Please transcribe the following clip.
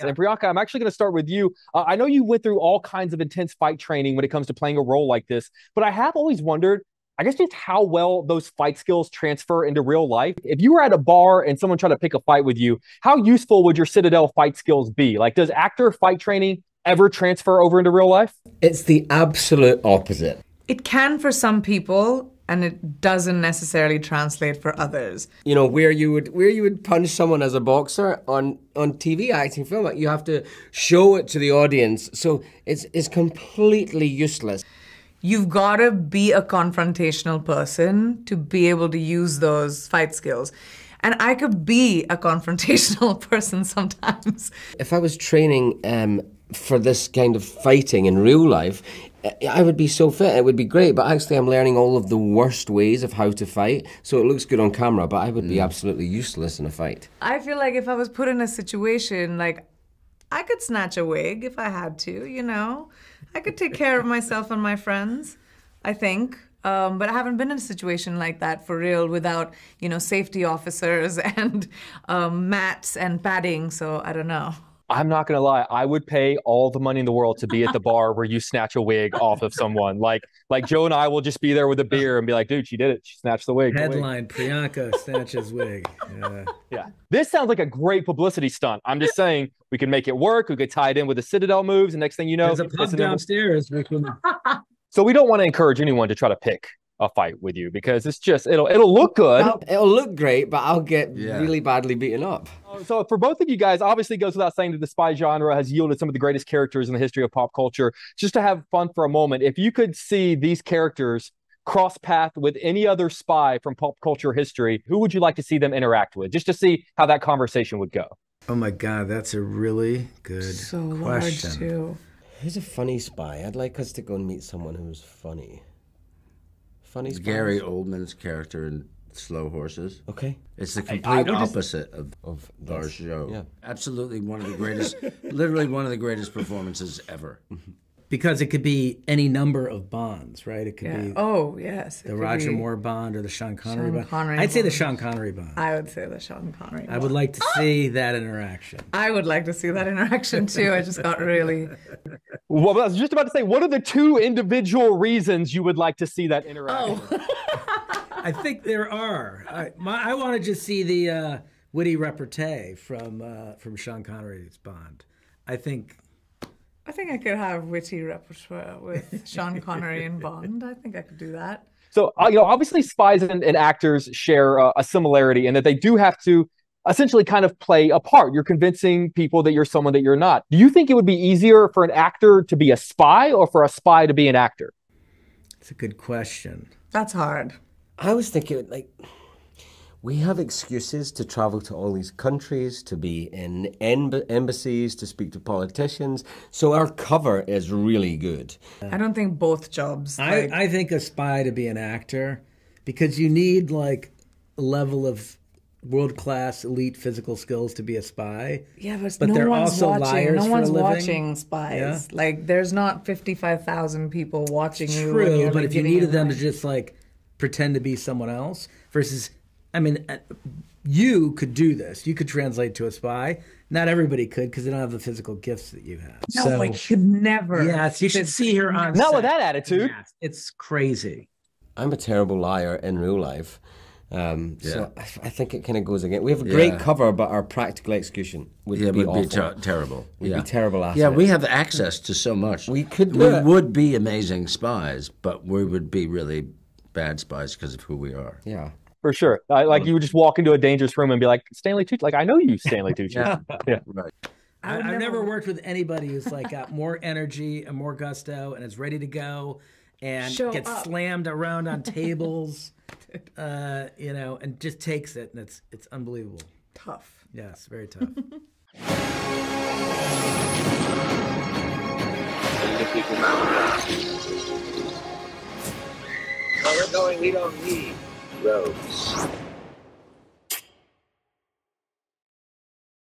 And Priyanka, I'm actually going to start with you. I know you went through all kinds of intense fight training when it comes to playing a role like this, but I have always wondered, I guess, just how well those fight skills transfer into real life. If you were at a bar and someone tried to pick a fight with you, how useful would your Citadel fight skills be? Like, does actor fight training ever transfer over into real life? It's the absolute opposite. It can for some people, and it doesn't necessarily translate for others. You know, where you would punch someone as a boxer on TV acting film, you have to show it to the audience. So it's completely useless. You've got to be a confrontational person to be able to use those fight skills. And I could be a confrontational person sometimes. If I was training for this kind of fighting in real life, I would be so fit, it would be great, but actually I'm learning all of the worst ways of how to fight, so it looks good on camera, but I would be absolutely useless in a fight. I feel like if I was put in a situation, like, I could snatch a wig if I had to, you know? I could take care of myself and my friends, I think. But I haven't been in a situation like that for real without, you know, safety officers and mats and padding, so I don't know. I'm not going to lie. I would pay all the money in the world to be at the bar where you snatch a wig off of someone. Like Joe and I will just be there with a beer and be like, dude, she did it. She snatched the wig. Headline, Priyanka snatches wig. Yeah. This sounds like a great publicity stunt. I'm just saying we can make it work. We could tie it in with the Citadel moves. And next thing you know, there's a pub downstairs. So we don't want to encourage anyone to try to pick a fight with you because it's just it'll look good. It'll look great, but I'll get really badly beaten up. So for both of you guys, obviously it goes without saying that the spy genre has yielded some of the greatest characters in the history of pop culture. Just to have fun for a moment, if you could see these characters cross path with any other spy from pop culture history, who would you like to see them interact with? Just to see how that conversation would go. Oh my God, that's a really good question. Large too. Who's a funny spy? I'd like us to go and meet someone who's funny. Funny spies? Gary Oldman's character in Slow Horses. Okay. It's the complete opposite of our show. Yeah. Absolutely one of the greatest, literally one of the greatest performances ever. Because it could be any number of Bonds, right? It could be the Roger Moore Bond or the Sean Connery Bond. I'd say the Sean Connery Bond. I would say the Sean Connery Bond. I would like to see that interaction. I would like to see that interaction too. I just got really... Well, I was just about to say, what are the two individual reasons you would like to see that interaction? I think there are. I want to just see the witty repartee from Sean Connery's Bond. I think I could have witty repertoire with Sean Connery and Bond. I think I could do that. So, obviously spies and actors share a similarity in that they do have to essentially kind of play a part. You're convincing people that you're someone that you're not. Do you think it would be easier for an actor to be a spy or for a spy to be an actor? It's a good question. That's hard. I was thinking, like, we have excuses to travel to all these countries, to be in embassies, to speak to politicians. So our cover is really good. I don't think both jobs. I think a spy to be an actor, because you need like a level of world-class elite physical skills to be a spy. Yeah, but no they're one's also watching. Liars no one's for a living. Watching spies. Yeah? Like, there's not 55,000 people watching you. True, but if you needed them to just like pretend to be someone else versus... I mean, you could do this. You could translate to a spy. Not everybody could because they don't have the physical gifts that you have. No, so, like, you never. Yes, you should see her on Not set. with that attitude. Yes, it's crazy. I'm a terrible liar in real life. So I think it kind of goes again. We have a great cover, but our practical execution would be awful. Terrible. We'd be terrible assets. Yeah, we have access to so much. We could would be amazing spies, but we would be really bad spies because of who we are. Yeah. For sure. Like you would just walk into a dangerous room and be like, Stanley Tucci. Like, I know you, Stanley Tucci. Yeah. Right. I've never worked with anybody who's like got more energy and more gusto and is ready to go and gets slammed around on tables, and just takes it, and it's unbelievable. Tough. Yes, very tough. We're going, we don't need roads.